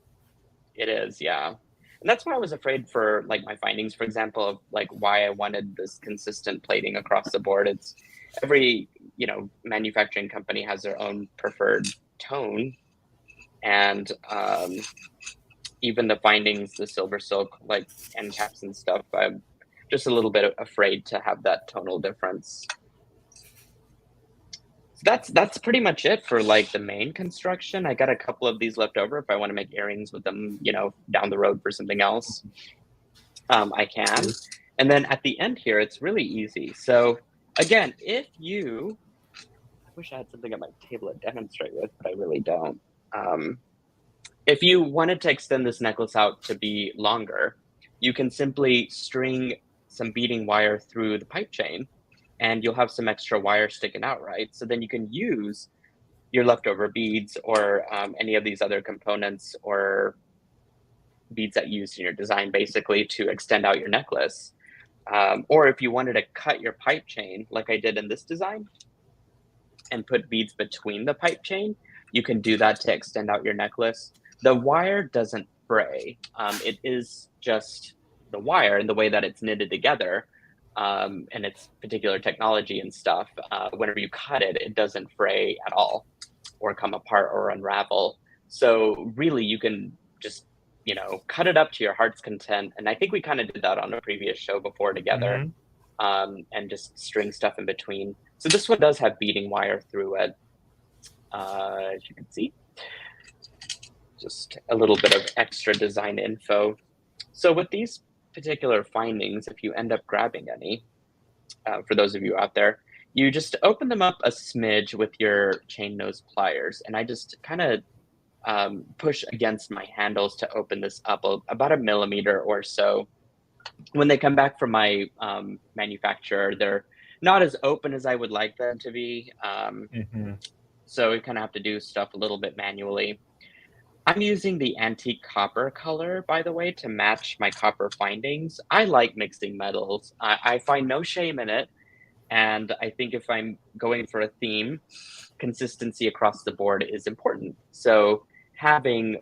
It is, yeah. And that's why I was afraid for like my findings, for example, of like why I wanted this consistent plating across the board. It's every, manufacturing company has their own preferred tone. And even the findings, the SilverSilk, like end caps and stuff, I'm just a little bit afraid to have that tonal difference. So that's pretty much it for like the main construction. I got a couple of these left over if I want to make earrings with them, down the road for something else. I can. And then at the end here, it's really easy. So again, I wish I had something on my table to demonstrate with, but I really don't. If you wanted to extend this necklace out to be longer, you can simply string some beading wire through the pipe chain and you'll have some extra wire sticking out, right? So then you can use your leftover beads or any of these other components or beads that you used in your design basically to extend out your necklace. Or if you wanted to cut your pipe chain like I did in this design and put beads between the pipe chain, you can do that to extend out your necklace. The wire doesn't fray. It is just the wire and the way that it's knitted together and its particular technology and stuff. Whenever you cut it, it doesn't fray at all or come apart or unravel. So really you can just, cut it up to your heart's content. And I think we kind of did that on a previous show before together and just string stuff in between. So this one does have beading wire through it, as you can see. Just a little bit of extra design info. So with these particular findings, if you end up grabbing any, for those of you out there, you just open them up a smidge with your chain nose pliers. And I just kind of push against my handles to open this up about 1 millimeter or so. When they come back from my manufacturer, they're not as open as I would like them to be. So we kind of have to do stuff a little bit manually. I'm using the antique copper color, by the way, to match my copper findings. I like mixing metals. I find no shame in it. And I think if I'm going for a theme, consistency across the board is important. So having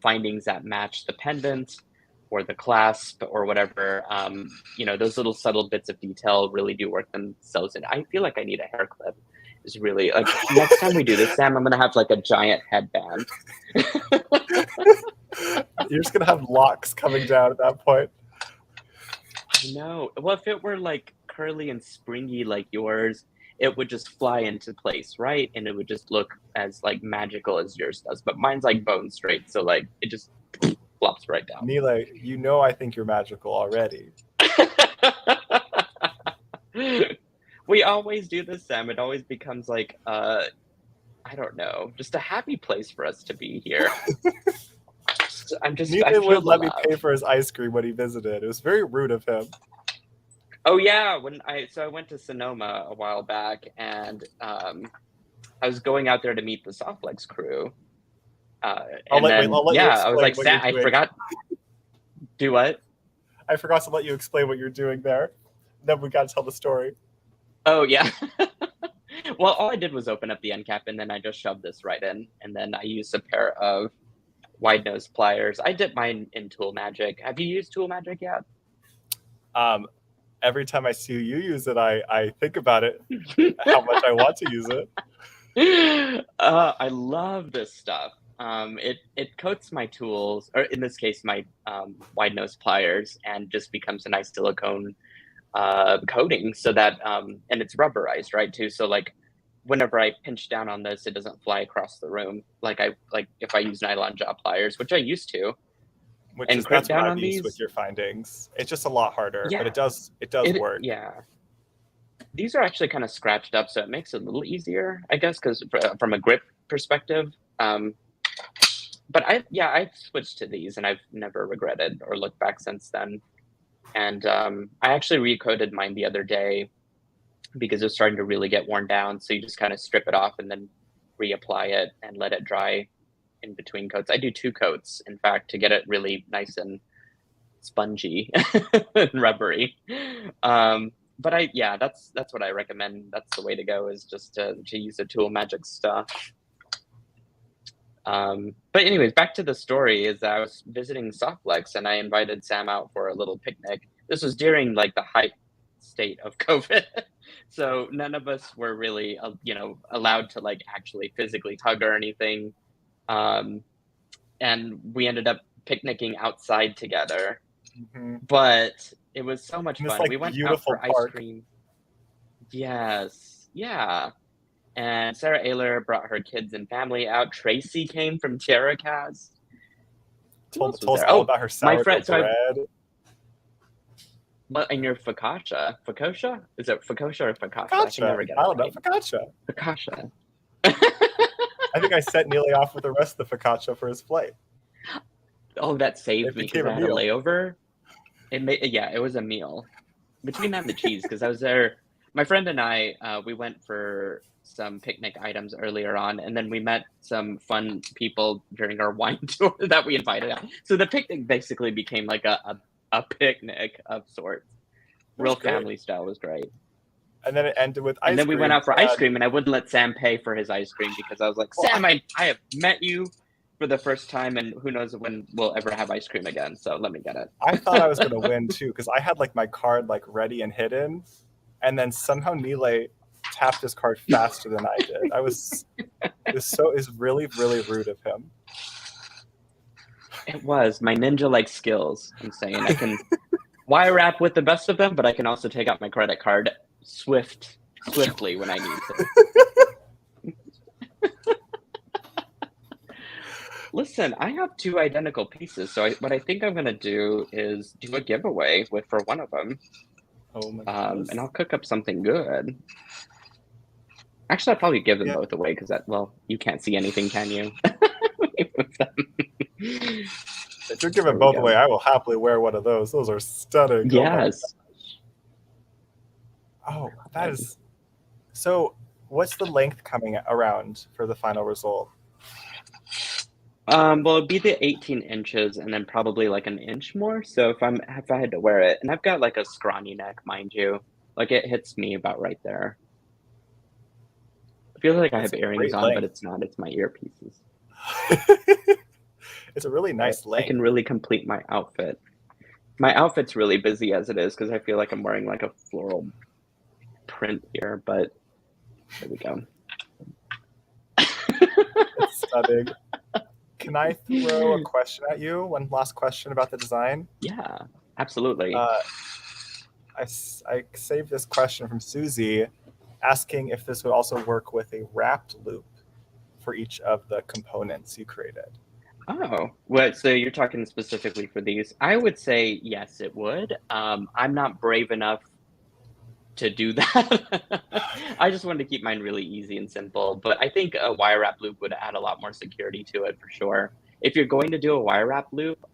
findings that match the pendant or the clasp or whatever, those little subtle bits of detail really do work themselves in. I feel like I need a hair clip. Is really like next time we do this, Sam, I'm gonna have like a giant headband. You're just gonna have locks coming down at that point. I know. Well, if it were like curly and springy like yours, it would just fly into place, right? And it would just look as like magical as yours does. But mine's like bone straight, so like it just flops right down. Nealay, I think you're magical already. We always do this, Sam. It always becomes like, I don't know, just a happy place for us to be here. Nealay wouldn't let me pay for his ice cream when he visited. It was very rude of him. Oh yeah, I went to Sonoma a while back, and I was going out there to meet the Softlex crew, and then I'll let you yeah, I was explain like, what you're I doing. forgot. Do what? I forgot to let you explain what you're doing there. Then we got to tell the story. Oh yeah. Well, all I did was open up the end cap, and then I just shoved this right in, and then I used a pair of wide nose pliers. I dip mine in Tool Magic. Have you used Tool Magic yet? Every time I see you use it, I think about it, how much I want to use it. I love this stuff. It coats my tools, or in this case, my wide nose pliers, and just becomes a nice silicone coating. So that and it's rubberized, right? Too. So like, whenever I pinch down on this, it doesn't fly across the room. Like if I use nylon jaw pliers, which I used to, Which and is crimp that's what down I've on used with these. your findings. It's just a lot harder, but Yeah, it does work. yeah. These are actually kind of scratched up, so it makes it a little easier, I guess, because from a grip perspective. But I've switched to these, and I've never regretted or looked back since then. And I actually recoated mine the other day because it was starting to really get worn down. So you just kind of strip it off and then reapply it and let it dry in between coats. I do 2 coats, in fact, to get it really nice and spongy and rubbery. But that's what I recommend. That's the way to go, is just to use the Tool Magic stuff. But anyways, back to the story. Is I was visiting Softlex, and I invited Sam out for a little picnic. This was during like the height state of COVID. So none of us were really, allowed to like actually physically hug or anything. And we ended up picnicking outside together. Mm-hmm. But it was so much In this fun. like We went out beautiful for ice park. cream. Yes. Yeah. And Sarah Ayler brought her kids and family out. Tracy came from Cheracast. Told us all about her sourdough bread. And your focaccia. Focaccia? Is it focaccia or focaccia? I can Focaccia. never get it I don't know. right. Focaccia. Focaccia. I think I sent Nealay off with the rest of the focaccia for his flight. Oh, that saved It me because became I a had a meal. layover. It was a meal. Between that and the cheese, because I was there. My friend and I, we went for some picnic items earlier on, and then we met some fun people during our wine tour that we invited out. So the picnic basically became like a picnic of sorts. Real family style. Was great. And then it ended with ice cream. And then we went out for ice cream, and I wouldn't let Sam pay for his ice cream because I was like, Sam, I have met you for the first time, and who knows when we'll ever have ice cream again. So let me get it. I thought I was going to win too, because I had like my card like ready and hidden, and then somehow Nealay tapped his card faster than I did. It was really, really rude of him. It was my ninja-like skills. I'm saying I can wire wrap with the best of them, but I can also take out my credit card swiftly when I need to. Listen, I have 2 identical pieces, so what I think I'm going to do is do a giveaway for one of them. Oh my goodness. And I'll cook up something good. Actually, I'll probably give them both away because you can't see anything, can you? If you're giving both away, I will happily wear one of those. Those are stunning. Yes. Oh, that is... So what's the length coming around for the final result? Well, it'd be the 18 inches and then probably like an inch more. So if I had to wear it, and I've got like a scrawny neck, mind you, like it hits me about right there. I feel like I have earrings on, but it's not. It's my earpieces. It's a really nice length. I can really complete my outfit. My outfit's really busy as it is because I feel like I'm wearing like a floral print here, but there we go. It's stunning. Can I throw a question at you? One last question about the design? Yeah, absolutely. I saved this question from Susie, asking if this would also work with a wrapped loop for each of the components you created. Oh, well, so you're talking specifically for these. I would say yes, it would. I'm not brave enough to do that. I just wanted to keep mine really easy and simple, but I think a wire wrap loop would add a lot more security to it for sure. If you're going to do a wire wrap loop,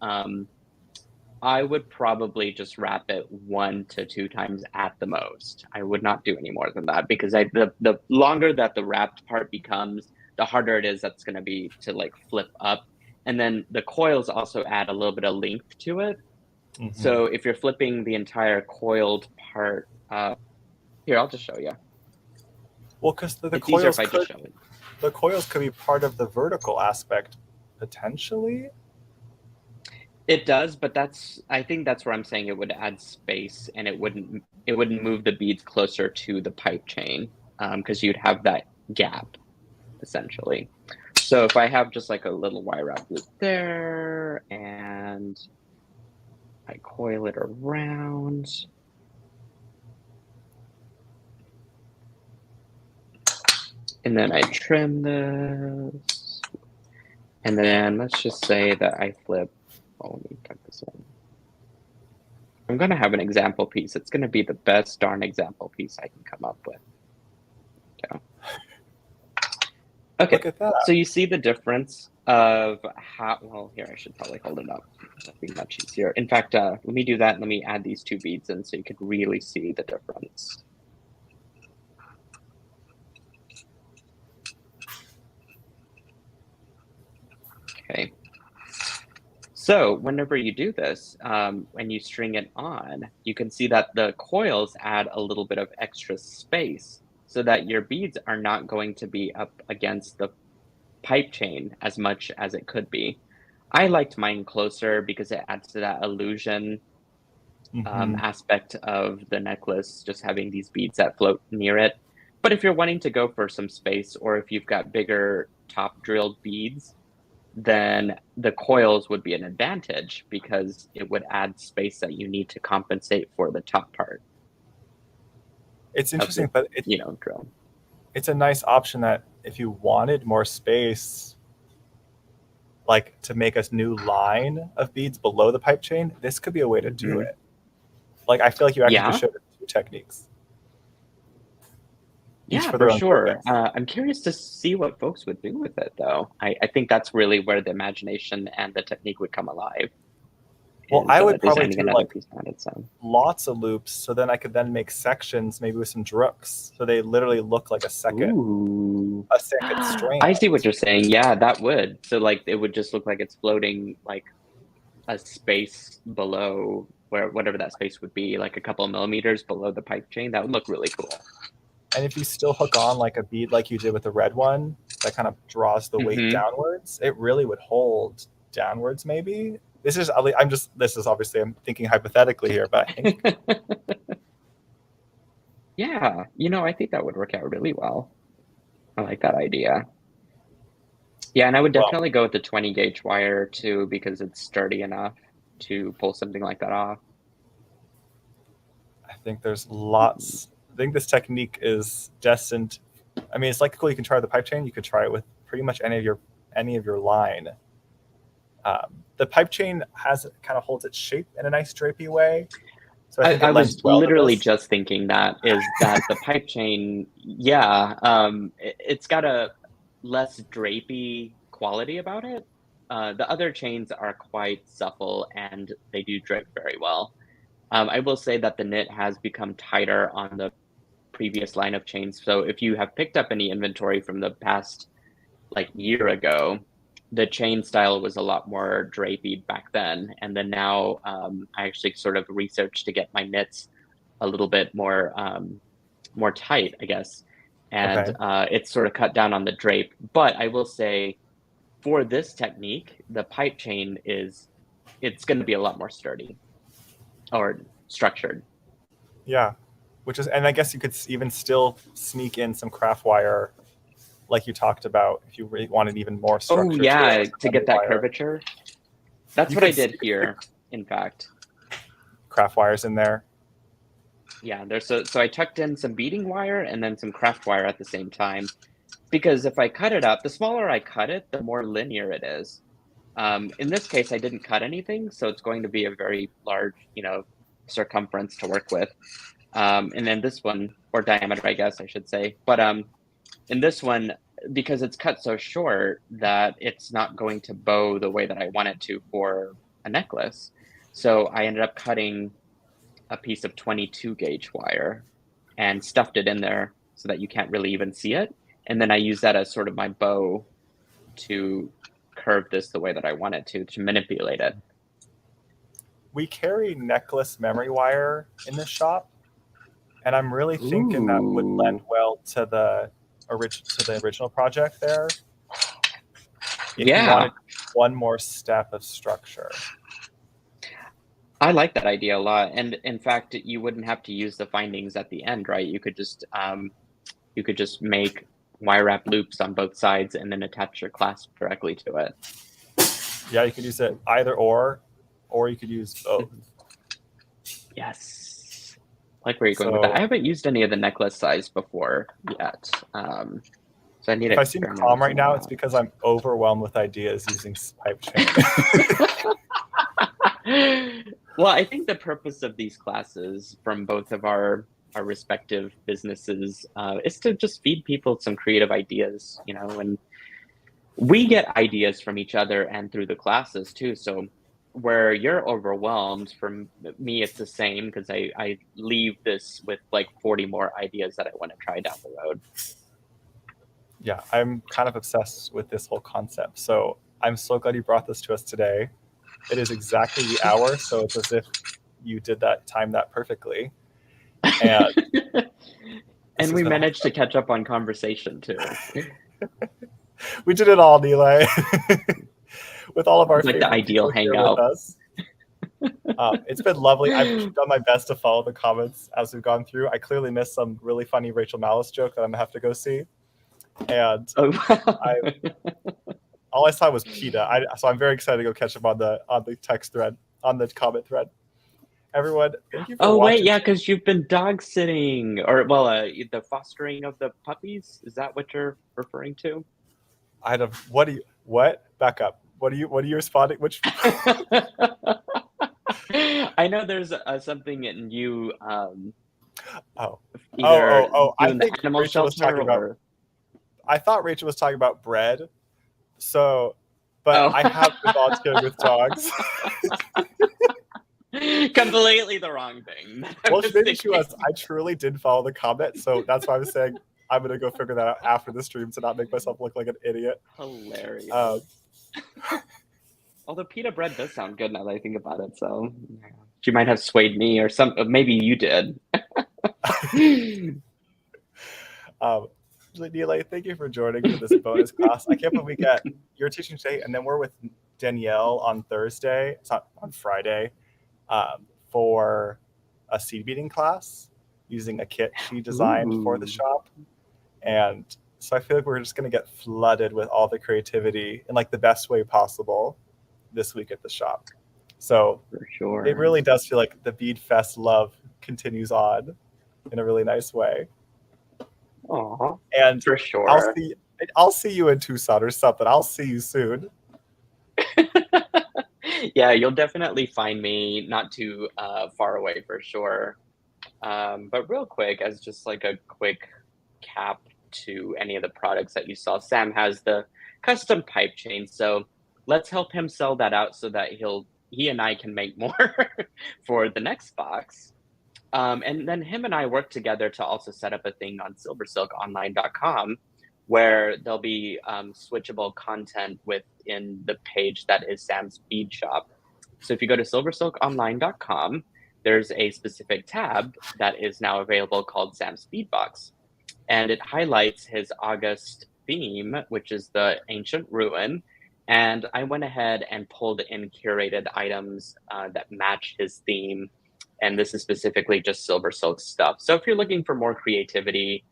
I would probably just wrap it 1 to 2 times at the most. I would not do any more than that because the longer that the wrapped part becomes, the harder it is that's going to be to like flip up. And then the coils also add a little bit of length to it. So if you're flipping the entire coiled part, here, I'll just show you. Well, because the It's easier coils if I just show it. the coils could be part of the vertical aspect potentially. It does, but I think that's where I'm saying it would add space and it wouldn't move the beads closer to the pipe chain because you'd have that gap essentially. So if I have just like a little wire wrap loop there and I coil it around. And then I trim this. And then let's just say that I flip. Oh, let me tuck this in. I'm going to have an example piece. It's going to be the best darn example piece I can come up with. Okay. Look at that. So you see the difference of how, well, here, I should probably hold it up. That'd be much easier. In fact, let me do that. Let me add these 2 beads in so you could really see the difference. Okay. So whenever you do this, when you string it on, you can see that the coils add a little bit of extra space so that your beads are not going to be up against the pipe chain as much as it could be. I liked mine closer because it adds to that illusion aspect of the necklace, just having these beads that float near it. But if you're wanting to go for some space, or if you've got bigger top drilled beads, then the coils would be an advantage because it would add space that you need to compensate for the top part. It's interesting, but drill. It's a nice option that if you wanted more space, like to make a new line of beads below the pipe chain, this could be a way to do it. Like I feel like you actually showed 2 techniques. Yeah, for sure. I'm curious to see what folks would do with it, though. I think that's really where the imagination and the technique would come alive. Well, I would probably do like lots of loops, so then I could then make sections, maybe with some drooks, so they literally look like a second strand. I see what you're saying. Yeah, that would. So like it would just look like it's floating like a space below where whatever that space would be, like a couple of millimeters below the pipe chain. That would look really cool. And if you still hook on like a bead like you did with the red one that kind of draws the weight downwards, it really would hold downwards maybe. This is obviously I'm thinking hypothetically here, but I think yeah, I think that would work out really well. I like that idea. Yeah, and I would definitely go with the 20 gauge wire too because it's sturdy enough to pull something like that off. I think there's lots. I think this technique is destined. I mean, it's like cool. You can try the pipe chain. You could try it with pretty much any of your line. The pipe chain kind of holds its shape in a nice drapey way. So I was literally just thinking that the pipe chain, it's got a less drapey quality about it. The other chains are quite supple and they do drape very well. I will say that the knit has become tighter on the previous line of chains. So if you have picked up any inventory from the past year ago, the chain style was a lot more drapey back then. And then now I actually sort of researched to get my knits a little bit more tight, I guess. And it's sort of cut down on the drape. But I will say for this technique, the pipe chain it's going to be a lot more sturdy or structured. Yeah. And I guess you could even still sneak in some craft wire like you talked about if you really wanted even more structure. Oh, yeah, to get that curvature. That's what I did here, in fact. Craft wires in there. Yeah, so I tucked in some beading wire and then some craft wire at the same time. Because if I cut it up, the smaller I cut it, the more linear it is. In this case, I didn't cut anything, so it's going to be a very large, circumference to work with. And then this one, or diameter, I guess I should say. But in this one, because it's cut so short that it's not going to bow the way that I want it to for a necklace, So I ended up cutting a piece of 22 gauge wire and stuffed it in there so that you can't really even see it. And then I use that as sort of my bow to curve this the way that I want it to manipulate it. We carry necklace memory wire in the shop, and I'm really thinking that would lend well to the original project there. If you wanted one more step of structure. I like that idea a lot. And in fact, you wouldn't have to use the findings at the end, right? You could just make wire wrap loops on both sides and then attach your clasp directly to it. Yeah, you could use it either or you could use both. Yes. I like where you're going with that. I haven't used any of the necklace size before yet. So I need to. If I seem calm right now, it's because I'm overwhelmed with ideas using pipe chain. Well, I think the purpose of these classes from both of our respective businesses is to just feed people some creative ideas, and we get ideas from each other and through the classes too. So where you're overwhelmed, for me, it's the same, because I leave this with like 40 more ideas that I want to try down the road. Yeah, I'm kind of obsessed with this whole concept. So I'm so glad you brought this to us today. It is exactly the hour, so it's as if you did time that perfectly. And and we managed to catch up on conversation too. We did it all, Nealay. With all of our like the ideal hangout. With us. It's been lovely. I've done my best to follow the comments as we've gone through. I clearly missed some really funny Rachel Malice joke that I'm gonna have to go see. And all I saw was PETA. So I'm very excited to go catch up on the text thread, on the comment thread. Everyone, thank you for watching. Wait, yeah, because you've been dog sitting, or the fostering of the puppies. Is that what you're referring to? What? Back up. What are you responding? Which? I know there's something in you. I think animal Rachel was talking about. I thought Rachel was talking about bread. So, but I have been volunteering with dogs. Completely the wrong thing. Well, maybe she was. I truly did follow the comment, so that's why I was saying I'm gonna go figure that out after the stream to not make myself look like an idiot. Hilarious. Although pita bread does sound good now that I think about it, so she might have swayed me, or maybe you did. Nealay, thank you for joining for this bonus class. I can't believe you're teaching today, and then we're with Danielle on Thursday. It's not on Friday, for a seed beading class using a kit she designed for the shop. And so I feel like we're just going to get flooded with all the creativity in like the best way possible this week at the shop. So for sure, it really does feel like the Bead Fest love continues on in a really nice way. Aww, and for sure. I'll see you in Tucson or something. I'll see you soon. Yeah, you'll definitely find me not too far away for sure. But real quick, as just like a quick cap to any of the products that you saw, Sam has the custom pipe chain. So let's help him sell that out so that he and I can make more for the next box. And then him and I work together to also set up a thing on SilverSilkOnline.com where there'll be switchable content within the page that is Sam's bead shop. So if you go to SilverSilkOnline.com, there's a specific tab that is now available called Sam's Bead Box. And it highlights his August theme, which is the ancient ruin. And I went ahead and pulled in curated items that match his theme. And this is specifically just SilverSilk stuff. So if you're looking for more creativity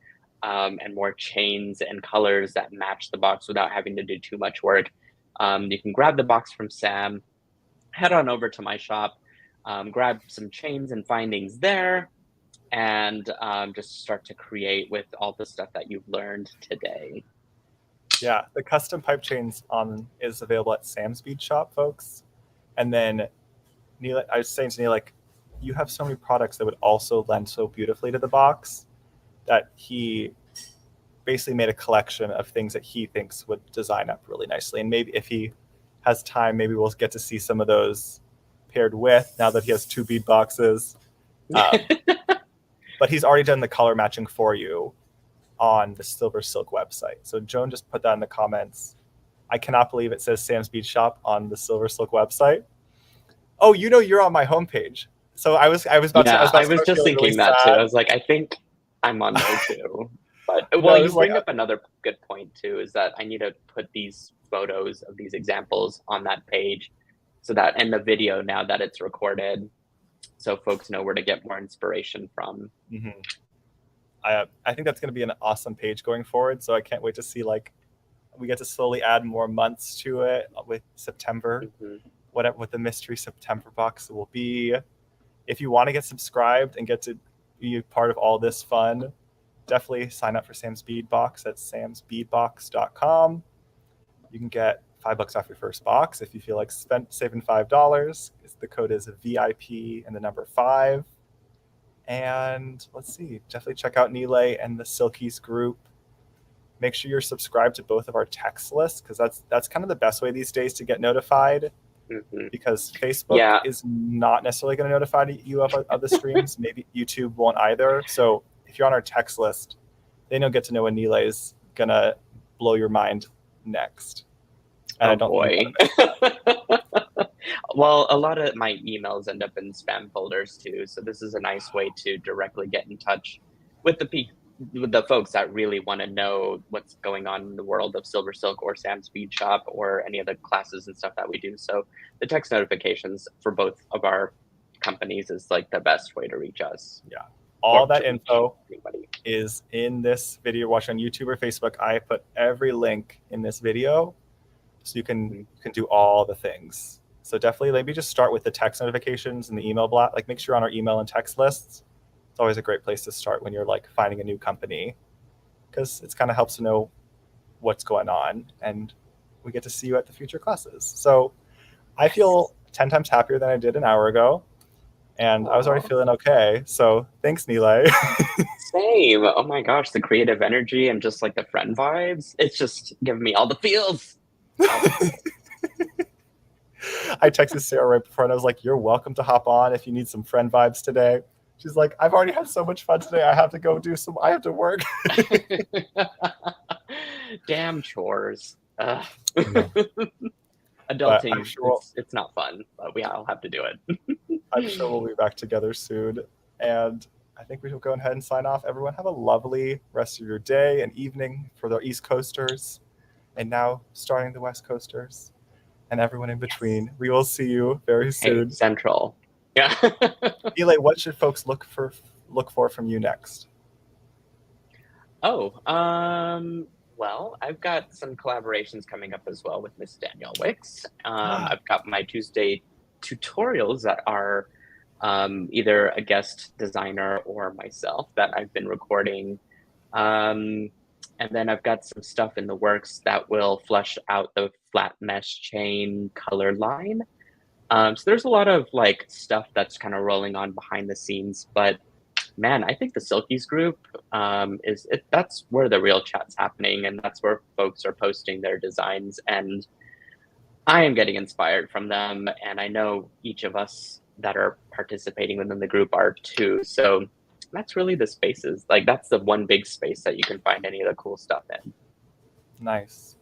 and more chains and colors that match the box without having to do too much work, you can grab the box from Sam, head on over to my shop, grab some chains and findings there, and just start to create with all the stuff that you've learned today. Yeah, the custom pipe chains is available at Sam's Bead Shop, folks. And then Nealay, I was saying to Nealay, like, you have so many products that would also lend so beautifully to the box that he basically made a collection of things that he thinks would design up really nicely. And maybe if he has time, maybe we'll get to see some of those paired with now that he has 2 bead boxes. But he's already done the color matching for you on the SilverSilk website. So Joan just put that in the comments. I cannot believe it says Sam's Bead Shop on the SilverSilk website. Oh, you're on my homepage. So I was about to. I was just thinking really that sad. too. I was like, I think I'm on there too. But No, you bring up another good point too, is that I need to put these photos of these examples on that page, so that in the video now that it's recorded, so folks know where to get more inspiration from. Mm-hmm. I think that's going to be an awesome page going forward. So I can't wait to see, like, we get to slowly add more months to it with September, what the mystery September box will be. If you want to get subscribed and get to be part of all this fun, definitely sign up for Sam's Bead Box at samsbeadbox.com. You can get $5 off your first box if you feel like saving $5. The code is VIP and the number 5. And let's see, definitely check out Nealay and the Silkies group. Make sure you're subscribed to both of our text lists, because that's kind of the best way these days to get notified. Because Facebook is not necessarily going to notify you of the streams. Maybe YouTube won't either. So if you're on our text list, then you'll get to know when Nealay is going to blow your mind next. And boy. Well, a lot of my emails end up in spam folders too. So this is a nice way to directly get in touch with the folks that really want to know what's going on in the world of SilverSilk or Sam's Bead Shop or any other classes and stuff that we do. So the text notifications for both of our companies is like the best way to reach us. Yeah. All that info is in this video watching on YouTube or Facebook. I put every link in this video so you can do all the things. So definitely maybe just start with the text notifications and the email blast. Like, make sure you're on our email and text lists. It's always a great place to start when you're like finding a new company, because it kind of helps to know what's going on, and we get to see you at the future classes. So I feel 10 times happier than I did an hour ago, and I was already feeling okay. So thanks, Nealay. Same. Oh my gosh, the creative energy and just like the friend vibes. It's just giving me all the feels. I texted Sarah right before, and I was like, you're welcome to hop on if you need some friend vibes today. She's like, I've already had so much fun today. I have to go I have to work. Damn chores. Adulting, sure it's not fun, but we all have to do it. I'm sure we'll be back together soon. And I think we will go ahead and sign off. Everyone have a lovely rest of your day and evening for the East Coasters, and now starting the West Coasters, and everyone in between. We will see you very soon. Hey, Central. Yeah. Nealay, what should folks look for from you next? Well, I've got some collaborations coming up as well with Miss Danielle Wicks. I've got my Tuesday tutorials that are either a guest designer or myself that I've been recording. And then I've got some stuff in the works that will flesh out the flat mesh chain color line. So there's a lot of like stuff that's kind of rolling on behind the scenes, but man, I think the Silkies group that's where the real chat's happening, and that's where folks are posting their designs, and I am getting inspired from them, and I know each of us that are participating within the group are too. So that's really the spaces. Like, that's the one big space that you can find any of the cool stuff in. Nice.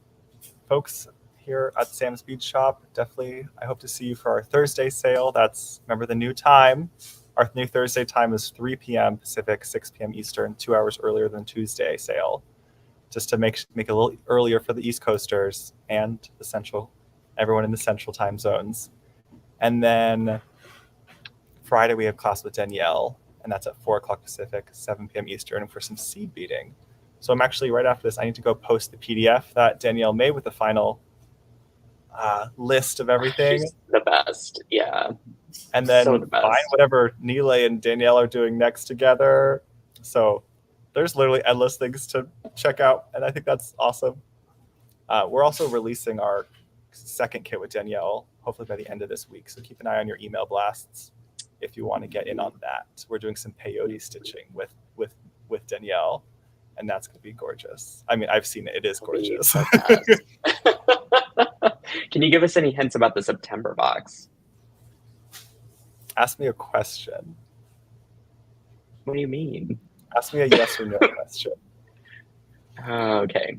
Folks here at Sam's Bead Shop, definitely I hope to see you for our Thursday sale. Remember the new time. Our new Thursday time is 3 p.m. Pacific, 6 p.m. Eastern, 2 hours earlier than Tuesday sale, just to make it a little earlier for the East Coasters and everyone in the central time zones. And then Friday we have class with Danielle, and that's at 4 o'clock Pacific, 7 p.m. Eastern, for some seed beading. So I'm actually, right after this, I need to go post the PDF that Danielle made with the final list of everything. She's the best, yeah. And then find whatever Nealay and Danielle are doing next together. So there's literally endless things to check out, and I think that's awesome. We're also releasing our second kit with Danielle, hopefully by the end of this week. So keep an eye on your email blasts if you want to get in on that. We're doing some peyote stitching with Danielle, and that's going to be gorgeous. I mean, I've seen it. It is gorgeous. Can you give us any hints about the September box? Ask me a question. What do you mean? Ask me a yes or no question. Okay.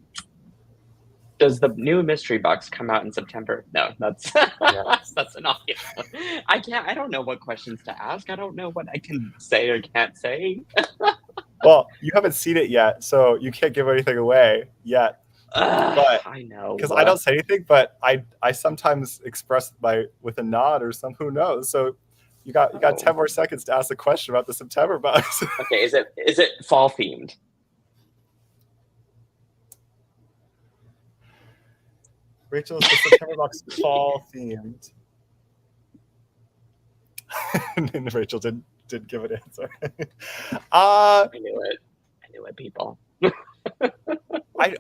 Does the new mystery box come out in September? No, that's Yes. that's an obvious one. I don't know what questions to ask. I don't know what I can say or can't say. Well, you haven't seen it yet, so you can't give anything away yet. But I know. because I don't say anything, but I sometimes express with a nod or some, who knows. So you got 10 more seconds to ask a question about the September box. Okay, is it fall themed? Rachel, is the September box fall themed? And Rachel didn't give an answer. I knew it, people.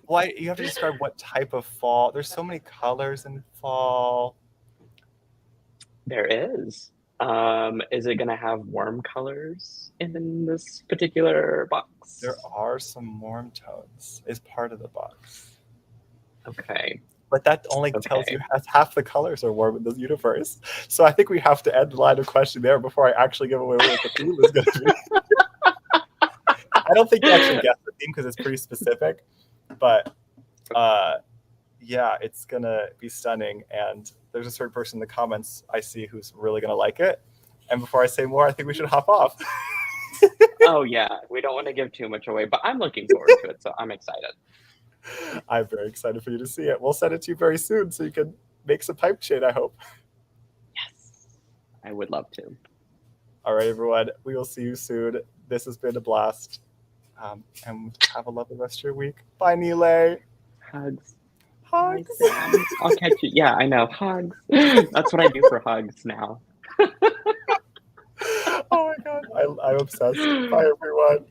Why you have to describe what type of fall? There's so many colors in fall. There is. Is it gonna have warm colors in this particular box? There are some warm tones. Is part of the box. Okay. But that only tells you half the colors are warm in the universe. So I think we have to end the line of question there before I actually give away what the theme is going to be. I don't think you actually guessed the theme because it's pretty specific. But yeah, it's going to be stunning. And there's a certain person in the comments I see who's really going to like it. And before I say more, I think we should hop off. Oh, yeah. We don't want to give too much away, but I'm looking forward to it. So I'm excited. I'm very excited for you to see it. We'll send it to you very soon so you can make some pipe chain, I hope. Yes, I would love to. All right, everyone. We will see you soon. This has been a blast. And have a lovely rest of your week. Bye, Nealay. Hugs. Hugs. I'll catch you. Yeah, I know. Hugs. That's what I do for hugs now. Oh, my God. I'm obsessed. Bye, everyone.